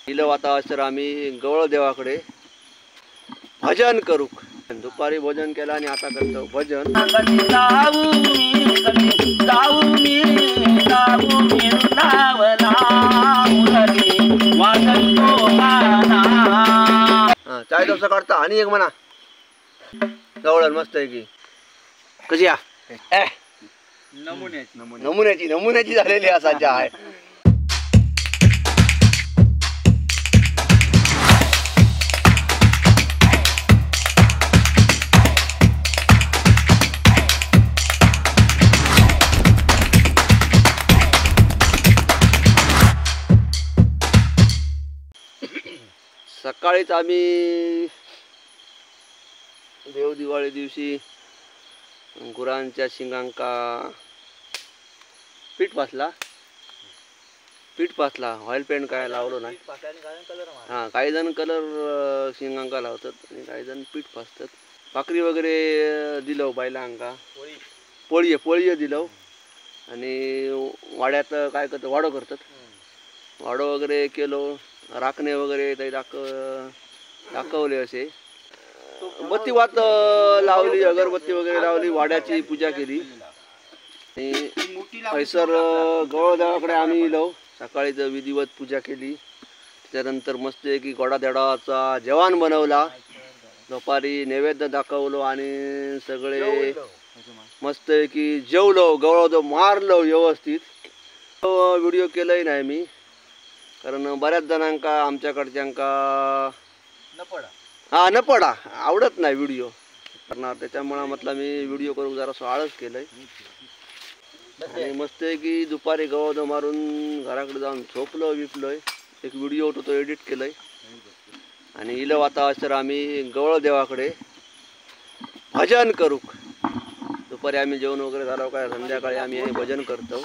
इलो आता सर आम्ही गवळ देवाकडे भजन करू. दुपारी भोजन केलं आणि आता करतो भजन. चाय डोसा काढता आणि एक म्हणा गवळण मस्त आहे की कशी नमुन्याची झालेली असा चहा. सकाळीच आम्ही देव दिवाळी दिवशी गुरांच्या शिंगांका पीठ पासला ऑइल पेंट काय लावलो नाही. हां काही जण कलर शिंगांका लावतात आणि काही जण पीठ पासतात. भाकरी वगैरे दिलो बायलांका पोळी दिलो आणि वाड्यात काय करतात वाडो वगैरे केलो. राखणे वगैरे ते दाखवले असे. बत्ती वात लावली अगरबत्ती वगैरे लावली वाड्याची पूजा केली. आणि हैसर गवळ देवाकडे आम्ही इलो सकाळीच विधिवत पूजा केली. त्यानंतर मस्त की गोडा देडाचा जेवण बनवला. दुपारी नैवेद्य दाखवलो आणि सगळे मस्त की जेवलो गवळ मारलो व्यवस्थित. व्हिडिओ केलाही नाही मी कारण बऱ्याच जणांका आमच्याकडच्यांका न पडा आवडत नाही व्हिडिओ करणार. त्याच्यामुळे म्हटलं मी व्हिडिओ करू जरा आळस केलंय. आणि मस्त आहे की दुपारी गवळ मारून घराकडे जाऊन झोपलो विपलोय. एक व्हिडिओ होतो तो एडिट केलाय आणि इलो आता सर आम्ही गवळ देवाकडे भजन करू. दुपारी आम्ही जेवण वगैरे झालो काय संध्याकाळी आम्ही भजन करतो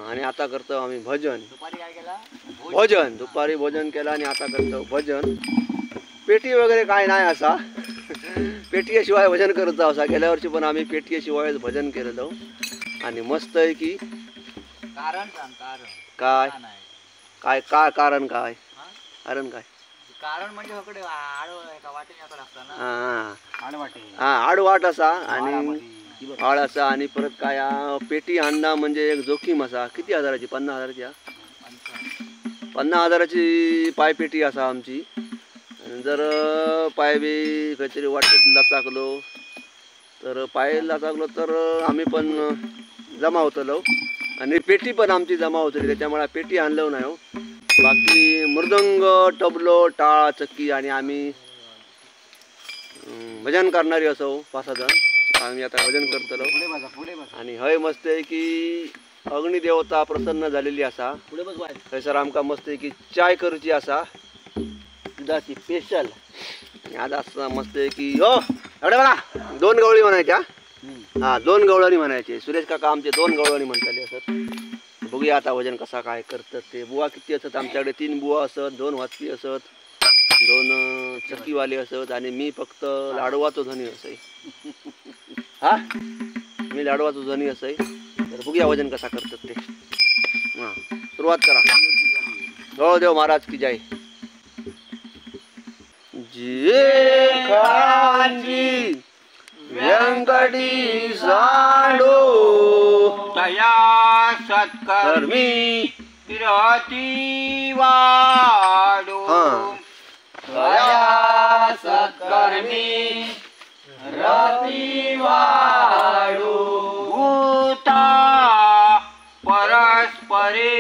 आणि आता करतो आम्ही भजन. दुपारी भोजन केलं आणि आता करतो भजन. पेटी वगैरे काय नाही असा पेटीशिवाय भजन करत असा. गेल्या वर्षी पण आम्ही पेटीशिवाय भजन केलेलं आणि मस्त आहे की कारण म्हणजे आडवाट असा आणि आड असा आणि परत काय पेटी आणणं म्हणजे एक जोखीम असा. किती हजाराची 50,000ची 50,000ची पायपेटी असा आमची. जर पाय बी काहीतरी वाटत लाचाकलो तर तर आम्ही पण जमा होतलो आणि पेटी पण आमची जमा होतली. त्याच्यामुळे पेटी आणलो नाही हो. बाकी मृदंग तबलो टाळ चक्की आणि आम्ही भजन करणारी असो 5-6 जण. आम्ही आता भजन करतलो आणि हय मस्त आहे की अग्निदेवता प्रसन्न झालेली असा. थंयसर आमकां मस्त आहे की चाय करची असा दुधाची स्पेशल. आज असं मस्त आहे की हो एवढे म्हणा 2 गवळी म्हणायच्या. हां 2 गवळणी म्हणायचे. सुरेश काका आमचे 2 गवळणी म्हणताले असत. बघूया आता वजन कसा काय करतात ते. बुवा किती असत आमच्याकडे 3 बुवा असत, 2 वाचपी असत, 2 चक्कीवाले असत आणि मी फक्त लाडवाचो धनी असय. हा मी लाडवाचो धनी असय. तर बघूया वजन कसा करतात ते. हां सुरुवात करा. गवळदेव महाराज की जय. जे खांची व्यंकटी सांडो तया सत्कर्मी रती वाडो. तया सत्कर्मी रती वाडो. भूता परस्परे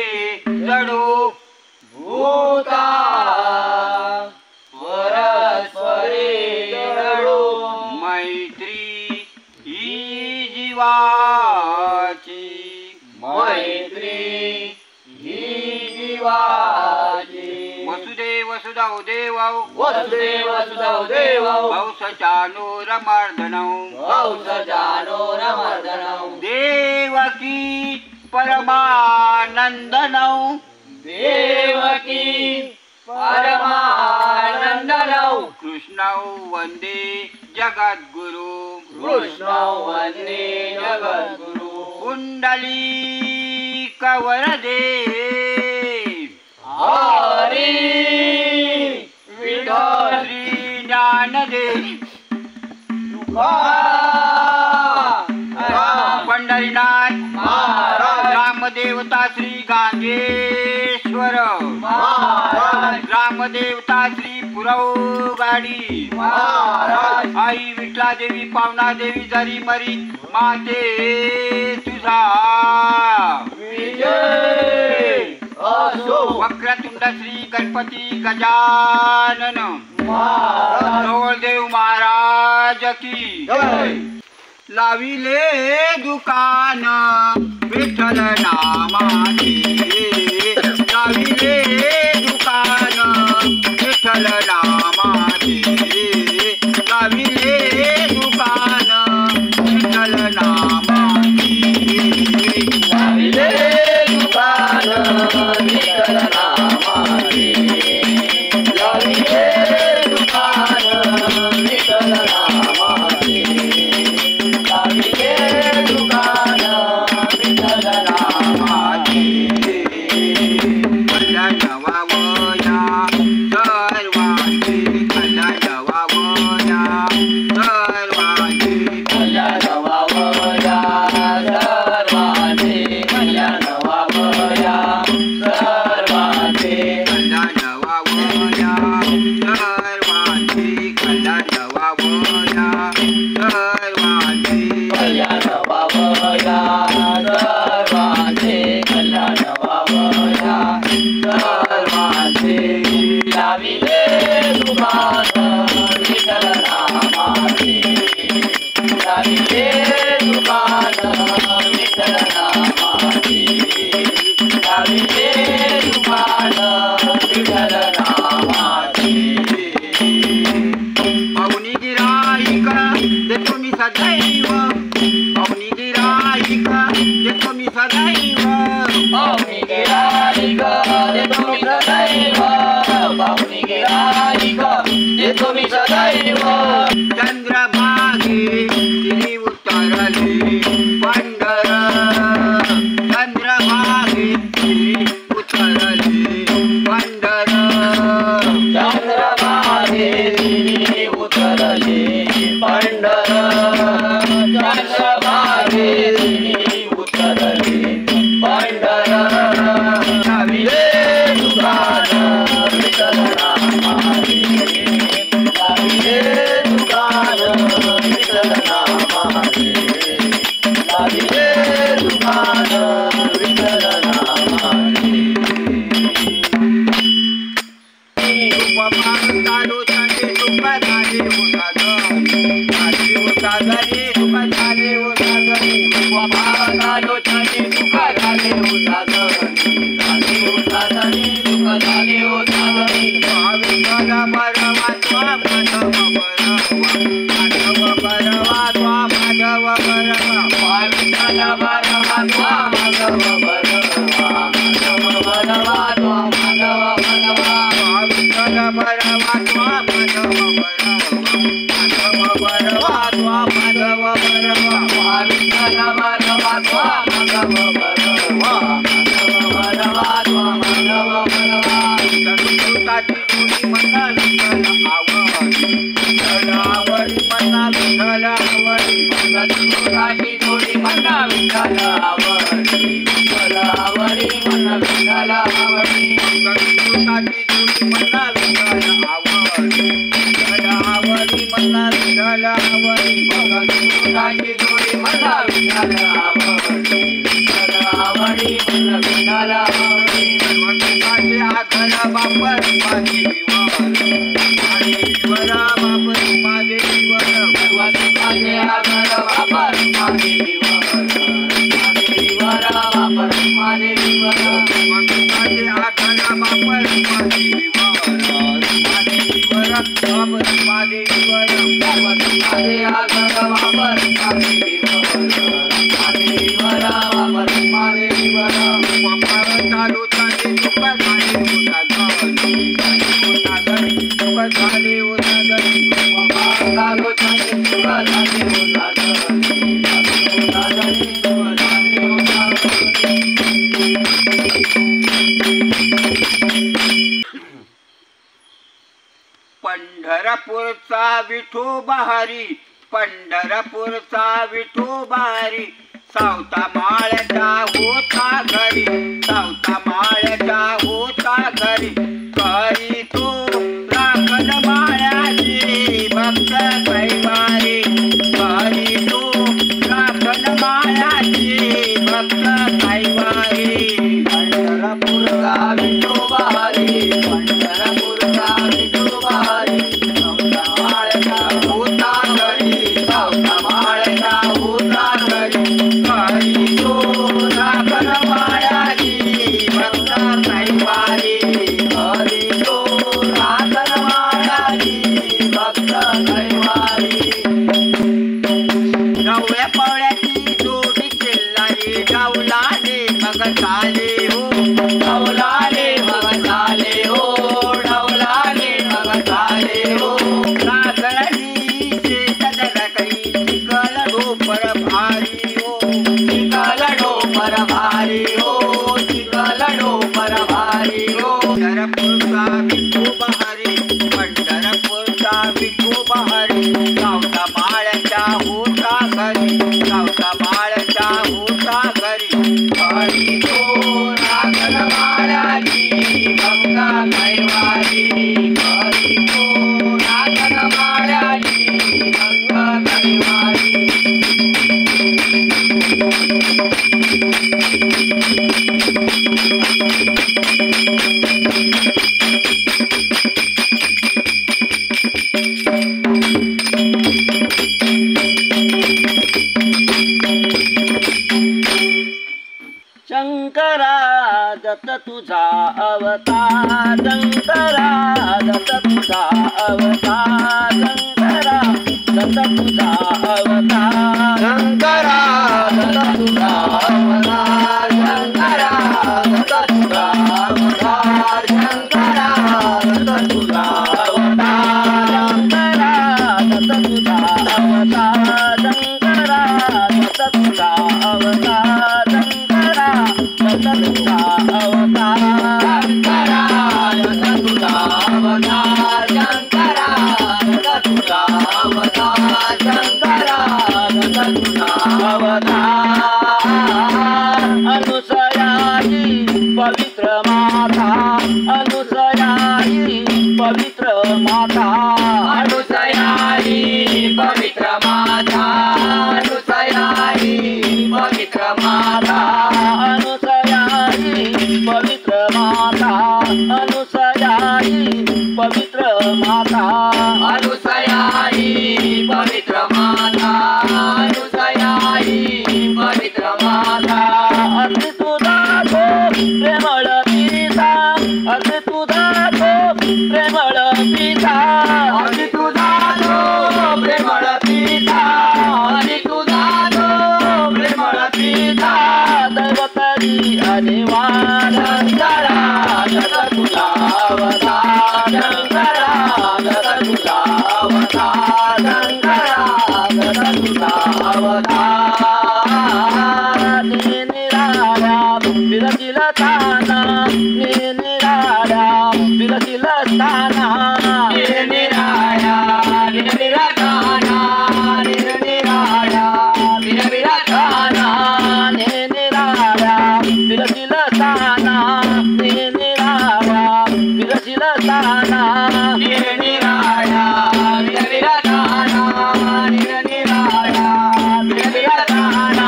जडो. भूता वसुदेव देवकी परमानंदनौ. कृष्णौ वंदे जगद्गुरु. कुंडली कवरदे हरी विठ्ठल श्री ज्ञानदेव पंढरीनाथ महाराज ग्रामदेवता श्री गांगेश्वर महाराज ग्रामदेवता श्री पुरवगाडी महाराज आई विठला देवी पावना देवी जरी मरी माते तुझा विजय असो वक्रतुंड श्री गणपती गजानन महाराज देव महाराज की जय लाविले दुकान विठ्ठल नामाचे लाविले दुकान विठ्ठल नामाचे लाविले दुकान विठ्ठल नामाचे लाविले दुकान विठ्ठल नामाचे लाविले दुकान विठ्ठल नामाचे लाविले दुकान विठ्ठल नामाचे कल्याण वावया सर्वांची कल्याण वावया सर्वांची कल्याण वावया सर्वांचे कल्याण वावया सर्वांचे कल्याण वावया सर्वांची कल्याण वावया सर्वांची कल्याण वावया सर्वांचे कल्याण वावया सर्वांचे लाविले दुकान विठ्ठल नामाचे लाविले दुकान विठ्ठल नामाचे लाविले दुकान विठ्ठल नामाचे पाहुणी गिराईक देतो मी सदैव पाहुणी गिराईक देतो मी सदैव पाहुणी गिराईक देतो मी सदैव पाहुणी गिराईक देतो मी सदैव चंद्रभागे तिरी उतरली पंढर चंद्रभागे तिरी उतरली पंढर चंद्रभागे तिरी उतरली पंढर चंद्रभागे तिरी उतरली पंढर लाविले दुकान विठ्ठल नामाचे लाविले दुकान विठ्ठल नामाचे लाविले दुकान विठ्ठल नामाचे चालू झाले दुःख झाले उसागरी दुःख झाले उसागरी वालो झाले दुःख झाले उसागरी झाले उसागरी दुःख झाले उसागरी विठ्ठल बरवा त्वा माधव बरवा त्वा माधव बरवा विठ्ठल बरवा त्वा माधव बरवा माधव बरवा त्वा माधव बरवा विठ्ठल बरवा त्वा माधव बरवा त्वा माधव बरवा विठ्ठल बरवा त्वा माधव बरवा माधव बरवा त्वा माधव बरवा संस्कृताची जोडी म्हणा विठ्ठल आवडी विठ्ठल आवडी म्हणा विठ्ठल आवडी संस्कृताची जोडी म्हणा विठ्ठल आवडी विठ्ठल आवडी म्हणा विठ्ठल आवडी संस्कृताची जोडी म्हणा विठ्ठल आवडी विठ्ठल आवडी म्हणा विठ्ठल आवडी संस्कृताची जोडी म्हणा विठ्ठल आवडी विठ्ठल आवडी म्हणा विठ्ठल आवडी सर्वसुखाचे आघर बापर माझे विवर आणि विवरा बापर माझे विवर सर्वसुखाचे आगर वापर माझे विवर माझे विवर वापर माझे विवर सर्वसुखाचे आघर बापर माझे विवर आणि विवरा बापर माझे विवर सर्वसुखाचे आगर वापर माझे विवर माझे विवर वापर माझे विवर वापर चालू झाले दुःख झाले उसागरी दुःख झाले उसागरी लालो झाले सुख झाले उसागरी झाले सुख झाले उसागरी पंढरपूरचा विठोबा हरी, पंढरपूरचा विठोबा हरी, सावता माळ्याचा होता घरी, सावता माळ्याचा होता घरी, करी तो राखण माळ्याची भक्त कैवारी, करी तो राखण माळ्याची भक्त कैवारी. पंढरपूरचा विठोबा हरी, पंढरपूरचा विठोबा हरी, सावता माळ्याचा होता घरी, सावता माळ्याचा होता घरी, करी तो राखण माळ्याची भक्त कैवारी, हरी तो राखण माळ्याची भक्त कैवारी. नवव्या पवळ्याची जोडी चिल्लारी, डावलाले मग चाले हो, डवलाले मग झाले हो, डवलाले मग झाले हो. नागळणी शेतदर करी, चिखल ढोपर भारी हो, चिखल डोंगर भारी हो, चिखल डोंगर भारी हो. पंढरपूरचा विठोबा हरी, पंढरपूरचा विठोबा हरी, सावता माळ्याच्या होता घरी, सावता माळ्याच्या होता घरी, हरी तो राखण माळ्याची भक्त कैवारी, हरी तो राखण माळ्याची भक्त कैवारी. शंकरा दत्त तुझा अवतार, शंकरा दत्त तुझा अवतार, शंकरा दत्त तुझा अवतार, शंकरा दत्त तुझा अवतार, शंकरा दत्त तुझा अवतार, शंकरा दत्त तुझा अवतार. शंकरा दत्त तुझा अवतार, शंकरा दत्त तुझा अवतार, शंकरा दत्त तुझा अवतार. शंकरा दत्त तुझा अवतार, शंकरा दत्त तुझा अवतार, शंकरा दत्त तुझा अवतार. अनुसयाई पवित्र माता, अनुसयाई पवित्र माता, अनुसयाई पवित्र माता, अनुसयाई पवित्र माता. अनुसयाई पवित्र माता, अनुसयाई पवित्र माता, अनुसयाई पवित्र माता, अनुसयाई पवित्र माता. अति तुझा तो प्रेमळ पिता, अति तुझा तो प्रेमळ पिता, अति तुझा तो प्रेमळ पिता, अति तुझा तो प्रेमळ पिता. दैवतरी अनिवार्य. शंकरा दत्त तुझा अवतार, शंकरा दत्त तुझा अवतार, शंकरा दत्त तुझा अवतार. निराळ्या विरतील ताना, निराळ्या विरतील ताना, निरनिराळ्या विरविराटाना, निरनिराळ्या विरविराटाना, निराळ्या विरतील ताना, निराळ्या विरतील ताना, निरनिराळ्या विरविराटाना, निरनिराळ्या विरविराटाना.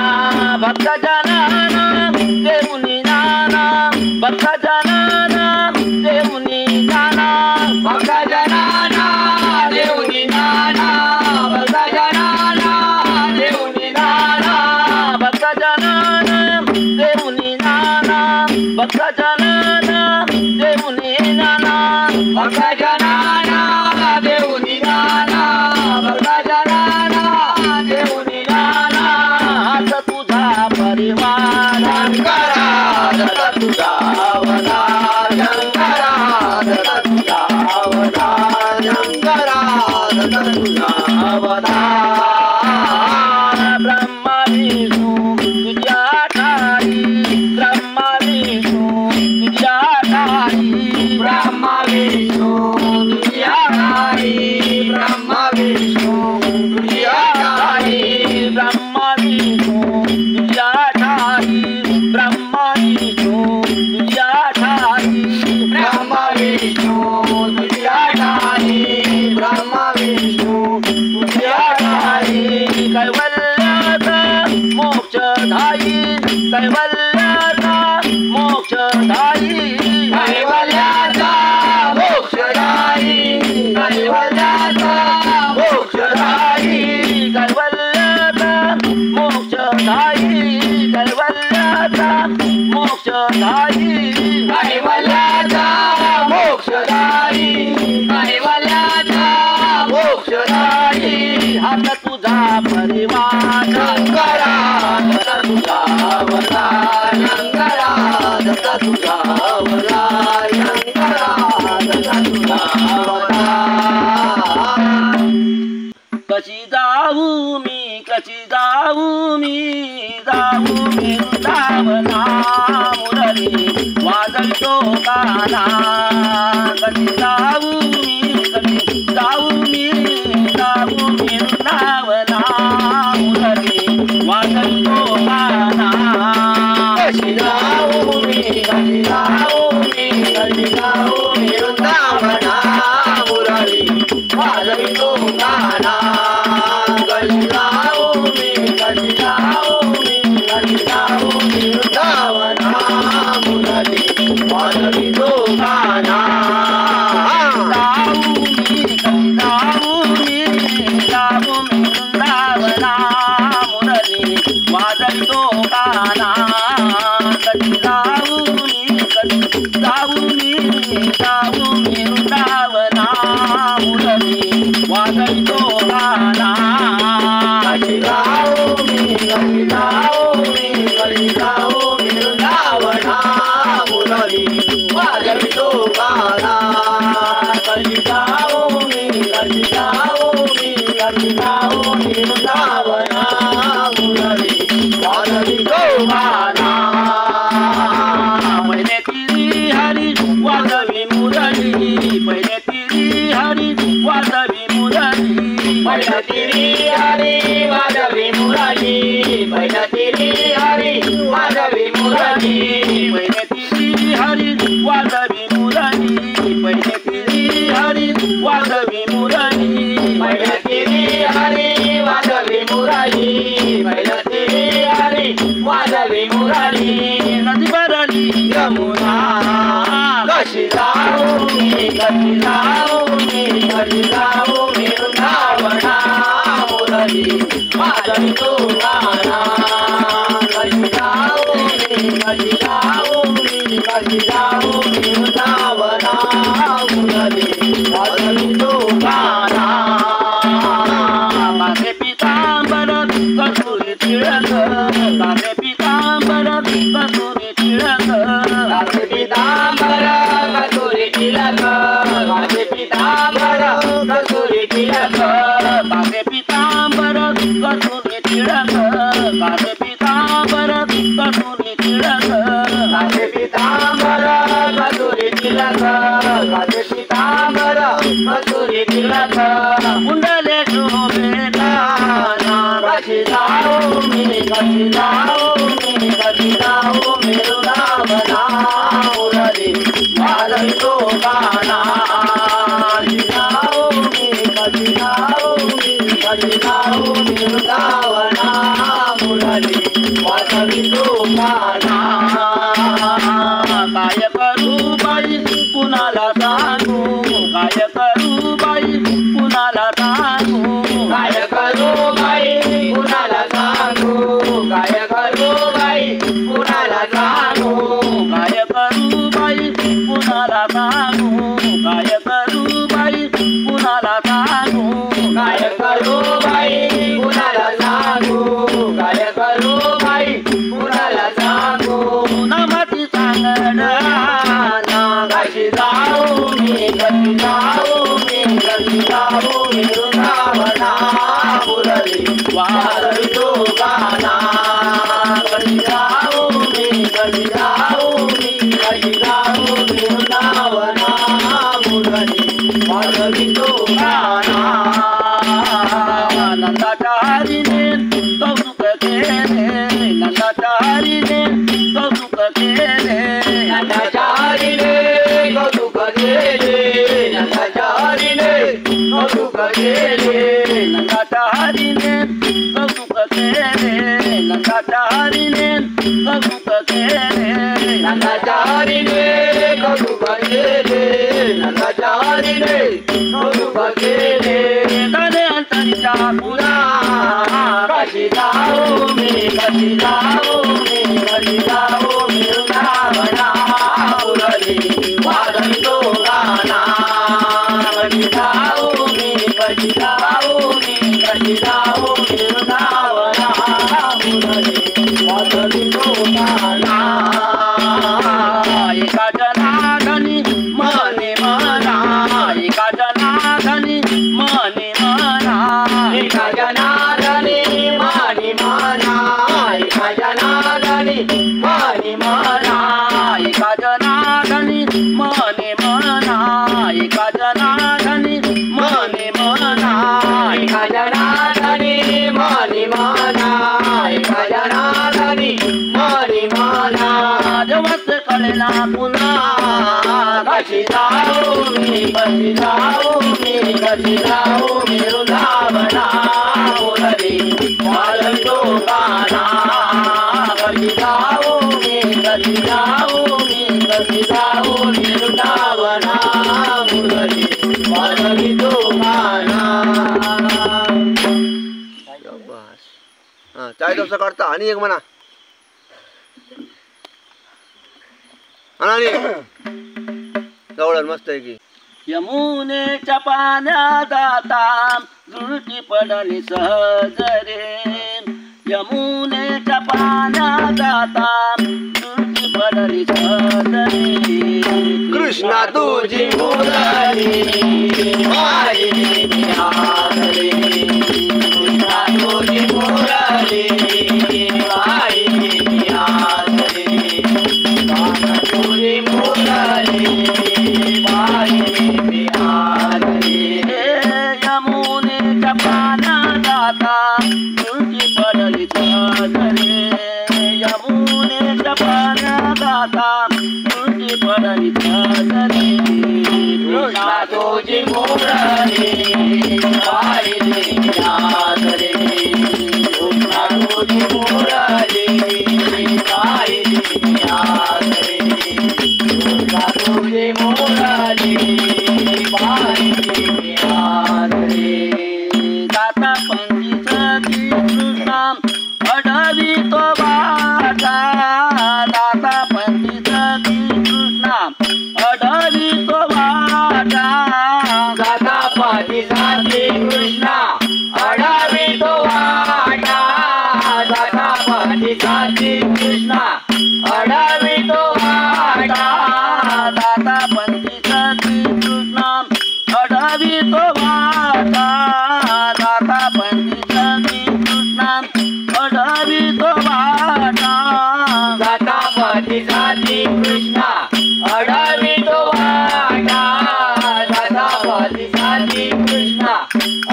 भक्तजनाना देऊनी नाना, भक्तजनाना देऊनी नाना, भक्तजनाना देऊनी नाना, भक्तजनाना देऊनी नाना, भक्तजनाना देऊनी नाना, भक्तजनाना देऊनी नाना, भक्तजनाना देऊनी नाना, भक्तजनाना देऊनी नाना. हात तुझा परिवार. शंकरा दत्त तुझा अवतार, शंकरा दत्त तुझा अवतार, शंकरा दत्त तुझा अवतार. ब्रह्मा विष्णू तुझ्या ठाई, ब्रह्मा विष्णू तुझ्या ठाई, ब्रह्मा विष्णू तुझ्या ठाई, ब्रह्मा मोक्षदायी कैवल्याचा मोक्षदायी कैवल्याचा मोक्षदायी हात तुझा परिवार शंकरा दत्त तुझा अवतार शंकरा दत्त तुझा अवतार शंकरा दत्त तुझा अवतार कशी जाऊ मी वृंदावना मुरली वाजवितो गाना कशी जाऊ मी वृंदावना मुरली वाजवितो गाना कशी जाऊ मी वृंदावना मुरली वाजवितो गाना कशी जाऊ मी वृंदावना मुरली वाजवितो गाना नदी भरली यमुना कशी जाऊ मी वृंदावना मुरली वाजवितो गाना कशी जाऊ मी वृंदावना मुरली वाजवितो गाना माझे पितांबर कसुरी तिळक माझे पितांबर कसुरी तिळक माझे पितांबर कसुरी तिलक माझे पितांबर कसुरी तिलक माझे पितांबर कसुरी तिळक माझे पितांबर कसुरी तिळक माझे पितांबर कसुरी तिलक माझे पितांबर कसुरी तिलक कुंडले शोभेला कशी जाऊ मी वृंदावना मुरली वाजवितो गाना कशी जाऊ मी वृंदावना मुरली वाजवितो गाना काय करू बाई कुणाला सांगू काय करू बाई कुणाला सांगू काय करू बाई कुणाला सांगू काय करू बाई कुणाला सांगू काय करू बाई कुणाला सांगू काय करू बाई कुणाला सांगू काय करू बाई कुणाला सांगू काय करू बाई कुणाला सांगू नमती सांगणं कशी जाऊ मी वृंदावना मुरली वाजवितो गाना कशी जाऊ मी वृंदावना मुरली वाजवितो गाना नंदाच्या हरीने कौतुक केले नंदाच्या हरीने कौतुक केले नंदाचारीने कौतुक केले नंदाचारीने कौतुक केले नंदाच्या हरीने कौतुक केले नंदाच्या हरीने कौतुक केले नंदाचारीने कौतुक केले नंदाचारीने कौतुक केले तने अंतरीच्या पुरा कशी जाऊ मी वृंदावना मने मना एका जनार्दनी मने मना एका जनार्दनी मनी मना एका जनार्दनी मनी मना देवच कळेना पुन्हा कशी जाऊ मी कशी जाऊ मी कशी जाऊ मी वृंदावना मुरली वाजतो गाना कशी जाऊ मी कशी जाऊ मी कशी जाऊ मी वृंदावना मुरली वाजतो गाना बस हा 40 वर्ष काढता आणि एक म्हणा आणि जवळ मस्त आहे की यमुनेच्या पाण्यात जाता झुळकी पडली सहज रे यमुनेच्या पाण्यात जाता झुळकी पडली सहज रे कृष्णा तुझी मुरली वाहिनी निहारली कृष्णा तुझी मुरली वाहिनी निहारली कृष्णा तुझी मुरली वाहिनी निहारली यमुनेच्या पाण्यात जाता झुळकी पडली सहज रे यमुनेच्या पाण्यात जाता झुळकी पडली सहज रे कृष्णा तुझी मुरली वाहिनी निहारली कृष्णा तुझी मुरली वाहिनी निहारली कृष्णा तुझी मुरली वाहिनी निहारली दाता पंचीसती कृष्णा अडवी तो वाटा दाता पंचीसती कृष्णा अडवी तो वाटा दाता पाठीसाठी कृष्णा अडावी तो वाटा दाता पाठीसाठी कृष्णा अडावी तो वाटा दाता पंचीसती कृष्णा अडवी तो वाटा दाता पंचीसती कृष्णा अडवी तो वाटा दाता पाठीसाठी कृष्णा अडावी तो वाटा दाता पाठीसाठी कृष्णा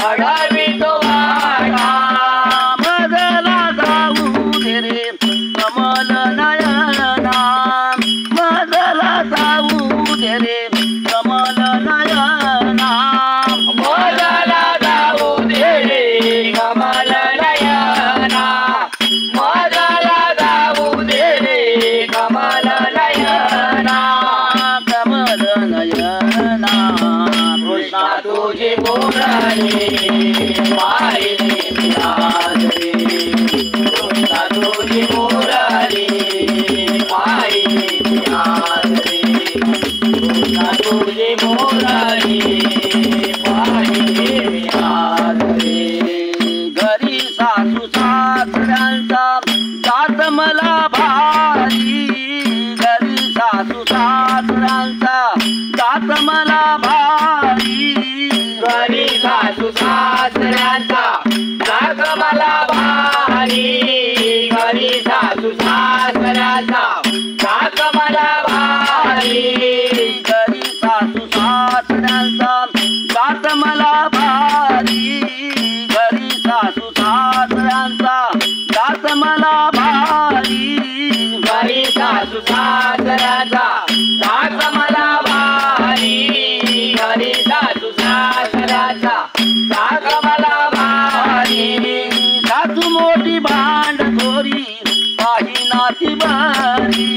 अडावी तो वाटा मजला जाऊ दे रे कमल नयना मजला जाऊ दे रे कमल नयना मोदला जाऊ दे रे कमल नयना मोदला जाऊ दे रे कमल नयना कमल नयना कृष्णा तुझी मुरली वाहिनी निहारली कृष्णा तुझी मुरली वाहिनी निहारली कृष्णा तुझी मुरली वाहिनी निहारली घरी सासू सासऱ्यांचा जात मला भारी घरी सासू सासऱ्यांचा जात मला भारी घरी सासू सासऱ्यांचा जाग मला भारी घरी सासू सासऱ्यांचा जाग मला भारी घरी सासू सासऱ्यांचा जात मला भारी घरी सासू सासऱ्यांचा जात मला भारी घरी सासू सासऱ्यांचा जाग मला भारी घरी सासू सासऱ्यांचा जाग मला भारी सासू मोठी भांडखोरी काही नाती बरी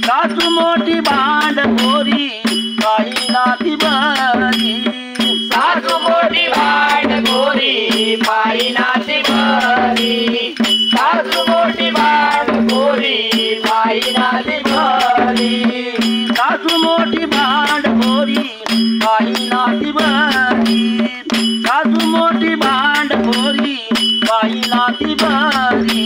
सासू मोठी भांडखोरी काही नाती बरी सासू मोठी भांडखोरी पायी नाची भरी सासू मोठी भांडखोरी पायी नाची भरी सासू मोठी भांडखोरी काही नाती बरी सासू मोठी भांडखोरी काही नाती बरी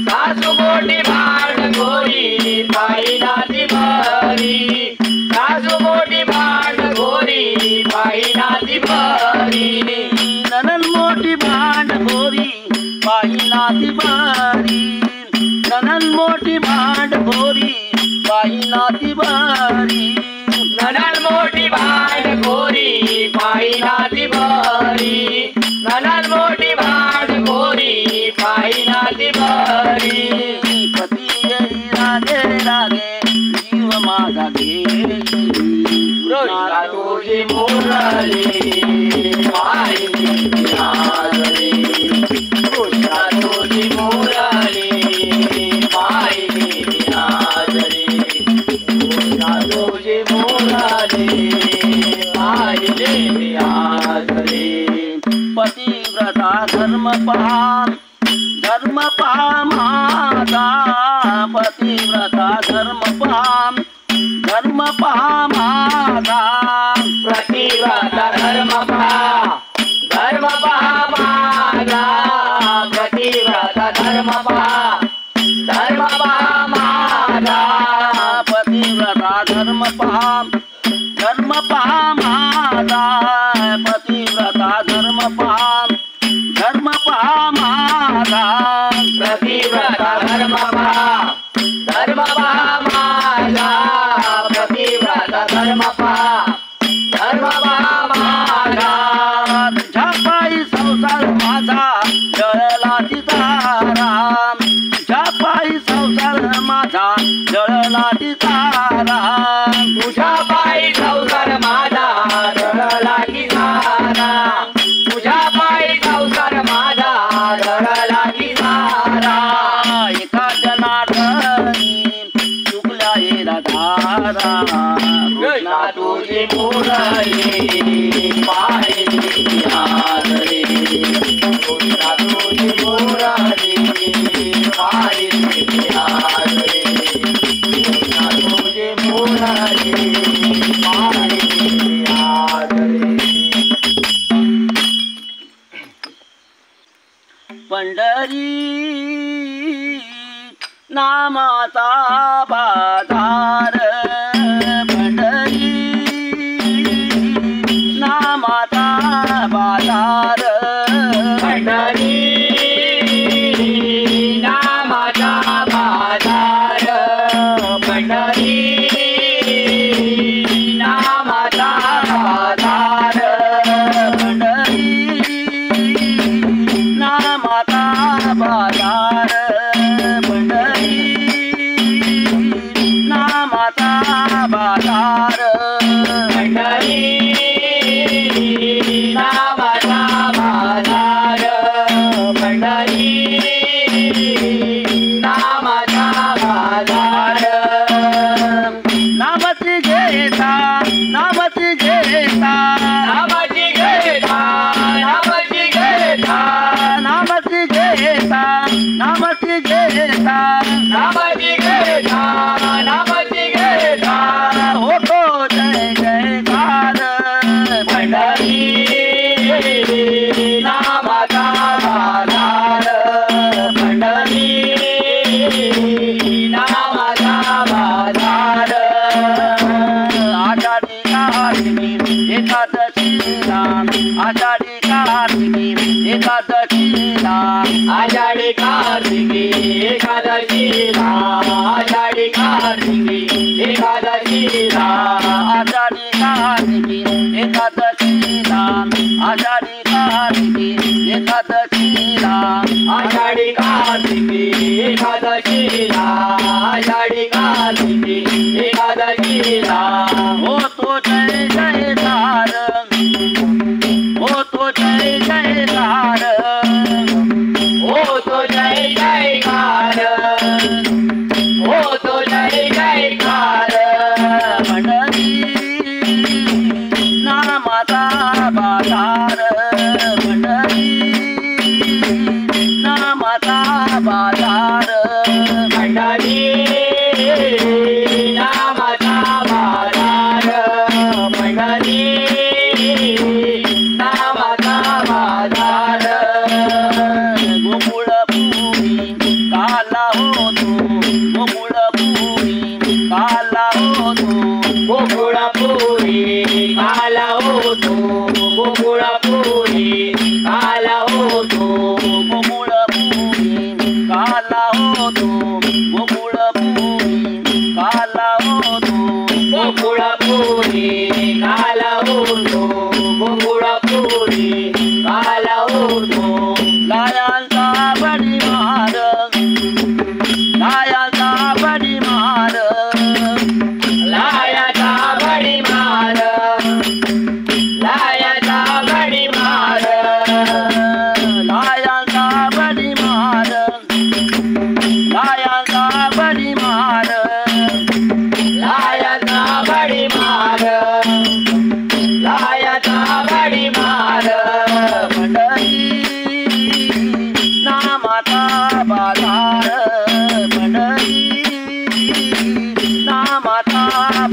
सासू मोठी भांडखोरी पायी नाची भरी सासू मोठी भांडखोरी पायी नाची भरी ननन मोठी भांडखोरी काही नाती बरी ननन मोठी भांडखोरी पाहिना ती बरी ननन मोठी भांडखोरी पाहिना ती बरी ननन मोठी भांडखोरी पाहिना ती बरी पती येई रागे रागे जीव माझा घेई कृष्णा तुझी मुरली पाहिली आजरी कृष्णा तुझी मुरली पाहिली आजरी कृष्णा तुझी मुरली पाहिली आजरी पतिव्रता धर्म पहा माझा पतिव्रता धर्म पहा माझा प्रतिव्रता धर्म पहा माझा प्रतिव्रता धर्म पहा माझा पतिव्रता धर्म पहा माझा पतिव्रता धर्म पहा माझा प्रतिव्रता धर्म पहा माझा प्रतिव्रता धर्म पहा माझा तुझ्या पायी संसार माझा जळला तारा तुझ्या पायी संसार माझा जळला तारा तुझ्या पायी संसार माझा जळला की सारा तुझ्या पायी संसार माझा जळला की सारा एका जनार्दनी चुकल्या येला धारा कृष्णा तुझी मुरली पाहिली आजरी कृष्णा तुझी मुरली पाहिली आजरी कृष्णा तुझी मुरली पाहिली आजरी पंढरी नामाचा बाजार पंढरी नामाचा बाजार पंढरी नामाचा बाजार पंढरी नामाचा बाजार पंढरी नामाचा बाजार पंढरी नामाचा बाजार पंढरी नामाचा बाजार पंढरी नामाचा बाजार नामती घेता नामती घेता नामाची घेता नामाची घेता नामती घेता नामती घेता नामाची घेता नामाची घेता होतो जय जयकार पंढरी नामाचा बाजार पंढरी नामाचा बाजार आषाढी कार्तिकी एकादशीला आषाढी कार्तिकी एकादशीला आषाढी कार्तिकी एकादशीला आषाढी कार्तिकी एकादशीला आषाढी कार्तिकी एकादशीला आषाढी कार्तिकी एकादशीला आषाढी कार्तिकी एकादशीला आषाढी कार्तिकी एकादशीला होतो जय जयकार होतो जय जयकार होतो जय जयकार होतो जय जयकार पंढरी नामाचा बाजार पंढरी नामाचा बाजार पंढरी नामाचा बाजार पंढरी नामाचा बाजार गोकुळपुरी काला होतो गोकुळपुरी काला होतो गोकुळपुरी काला होतो गोकुळपुरी काला होतो गोकुळपुरी काला होतो गोकुळपुरी काला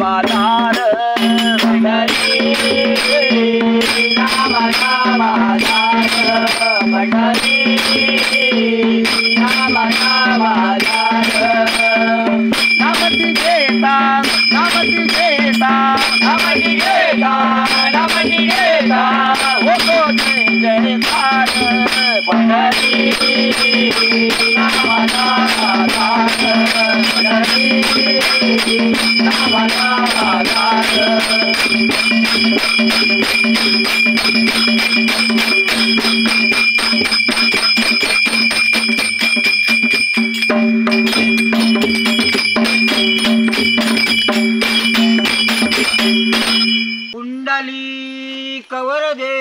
बाजार पंढरी नामाचा बाजार पंढरी नामाचा बाजार नामती घेता नामती घेता नामती घेता नामती घेता होतो जयकार पंढरी नामाचा बाजार पंढरी नामाचा बाजार कुंडली कवर दे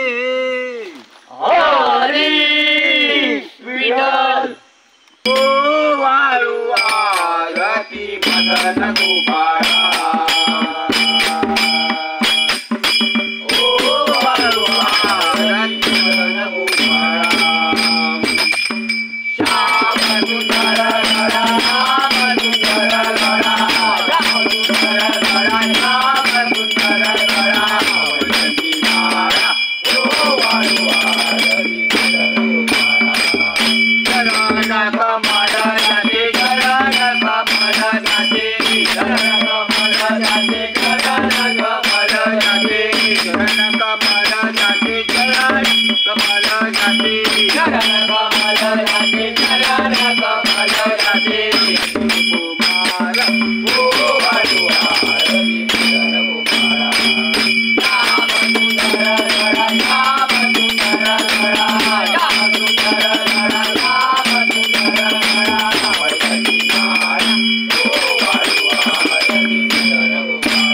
हरी विठ्ठल ओ वाळू आरती मदन गोपाळा ओ वाळू आरती मदन गोपाळा श्याम सुंदर गडा श्याम सुंदर गडा श्याम सुंदर गडा श्याम सुंदर गडा वदती माळा ओ वाळू आरती मदन गोपाळा चरण कमल जाते चरण कमल जाते चरण कमल जाते चरण कमल जाते चरण कमल जाते चरण कमल जाते चरण कमल जाते चरण कमल जाते कुमार ओ वाळू आरती मदन गोपाळा श्याम सुंदर गडा श्याम सुंदर गडा श्याम सुंदर गडा श्याम सुंदर गडा वदती माळा ओ वाळू आरती मदन गोपाळा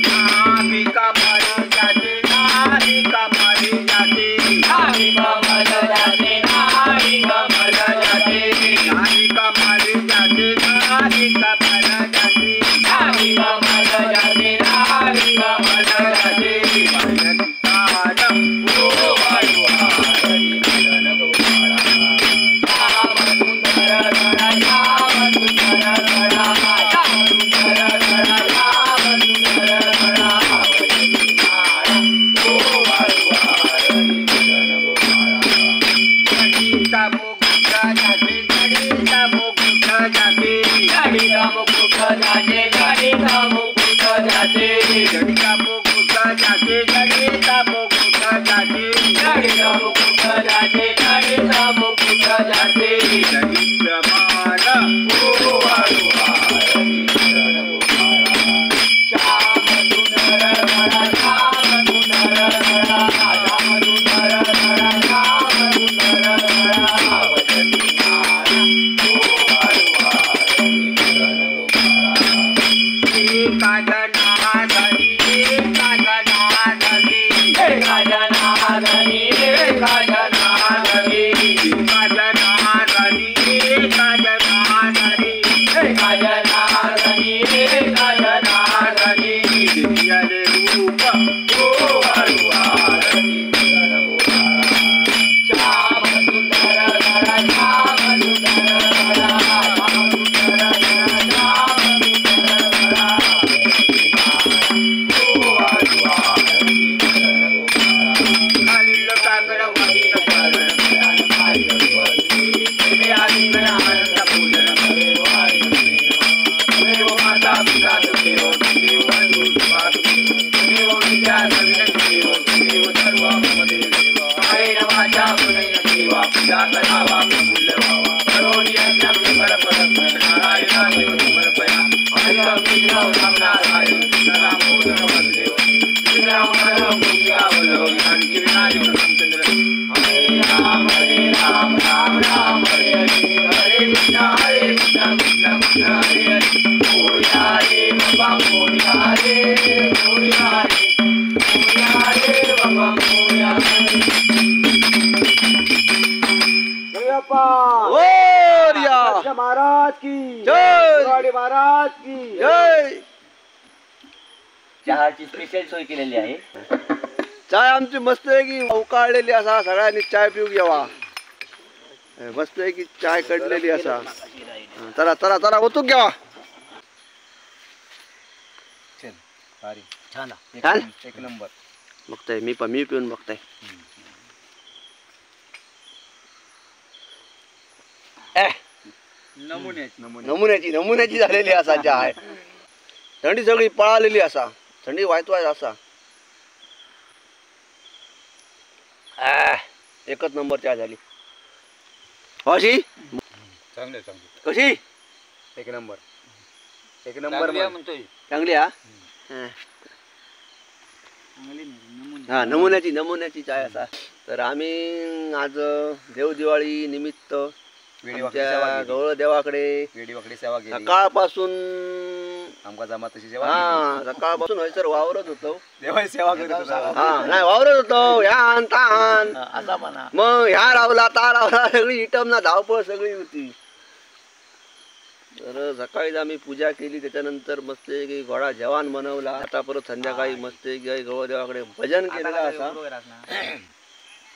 नाभिका मारी जाते नाभिका मारी जाते नाभिका मल जाते नाभिका मल जाते नाभिका मारी जाते नाभिका मल जाते नाभिका मल जाते नाभिका मल जाते वदती माळा ओ वाळू आरती मदन गोपाळा श्याम सुंदर गडा श्याम सुंदर गडा श्याम सुंदर गडा श्याम सुंदर गडा वदती माळा ओ वाळू आरती मदन गोपाळा गणिता मुकुट जाते गणिता मुकुट जाते गणिता मुकुट जाते गणिता मुकुट जाते गणिता मुकुट जाते गणिता मुकुट जाते गणिता मुकुट जाते गणिता मुकुट जाते गणित माळा ओ वाळू आरती मदन गोपाळा श्याम सुंदर गडा श्याम सुंदर गडा श्याम सुंदर गडा श्याम सुंदर गडा वदती माळा ओ वाळू आरती मदन गोपाळा एका जनार्दनी एका जनार्दनी एका जनार्दनी एका जनार्दनी एका जनार्दनी एका जनार्दनी एका जनार्दनी एका जनार्दनी दिव्य रूप ओ वाळू आरती मदन गोपाळा श्याम सुंदर गडा श्याम सुंदर गडा श्याम सुंदर गडा श्याम सुंदर गडा वदती माळा ओ वाळू आरती मदन गोपाळा खालील कागड वरील करण खालील वरती प्रेमे आलिंगन आनंद पूजन हरे वारी देव माता पिता देव देव बंधू सुभाष देव विद्या नवीन देव देव सर्व देव हरे नमाच्या पुनय देवा पूजा करावा मूल्य व्हावा करोनी यज्ञ विमल परम नारायण देव समर्पया हरे विष्णु राम नारायण राम मोदन देव श्रीराम राम पूजा बोलो ज्ञान की विनायक रामचंद्र हरे राम राम राम हरे हरे हरे कृष्ण कृष्ण कृष्ण हरे हरे मोरिया रे बाबा मोरिया रे मोरिया रे बाबा मोरिया महाराज की जय महाराज की जय चहाची स्पेशल सोय केलेली आहे. चाय आमची मस्त आहे की उकाळलेली असा सगळ्यांनी चाय पिऊ घ्यावा. मस्त आहे की चाय कडलेली असा. चला चला चला ओतूक घ्यावा. छान छान एक नंबर. बघताय मी पिऊन बघताय. नमुन्याची झालेली असा चहा आहे. थंडी सगळी पळालेली असा, थंडी वायतवाय असा. एकच नंबर चहा झाली. अशी चांगले कशी एक नंबर म्हणतोय. चांगली हा हा नमुन्याची चाय असा. तर आम्ही आज देवदिवाळी निमित्त गवळ देवाकडे सेवा केली. सकाळपासून आमका जमा तशी सेवा सकाळपासून हयसर वावरत होतो. देवाची सेवा करत होता. हा नाही वावरत होतो ह्यान तान असा म्हणा. मग ह्या रावला ता रावला सगळी इटम ना धावपळ सगळी होती. तर सकाळीच आम्ही पूजा केली. त्याच्यानंतर मस्त की घोडा जेवण बनवला. आता परत संध्याकाळी मस्त गवळ देवाकडे भजन केलेला असा.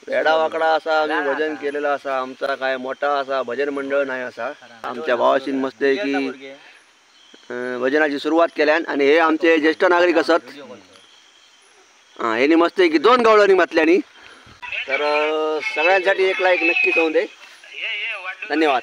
वेडावाकडा असा आम्ही भजन केलेला असा. आमचा काय मोठा असा भजन मंडळ नाही असा. आमच्या भावाशी मस्त की भजनाची सुरुवात केल्या. आणि हे आमचे ज्येष्ठ नागरिक असत. ह्यांनी मस्त की 2 गवळणी मातल्यानी. तर सगळ्यांसाठी एक लाईक नक्कीच होऊन दे. धन्यवाद.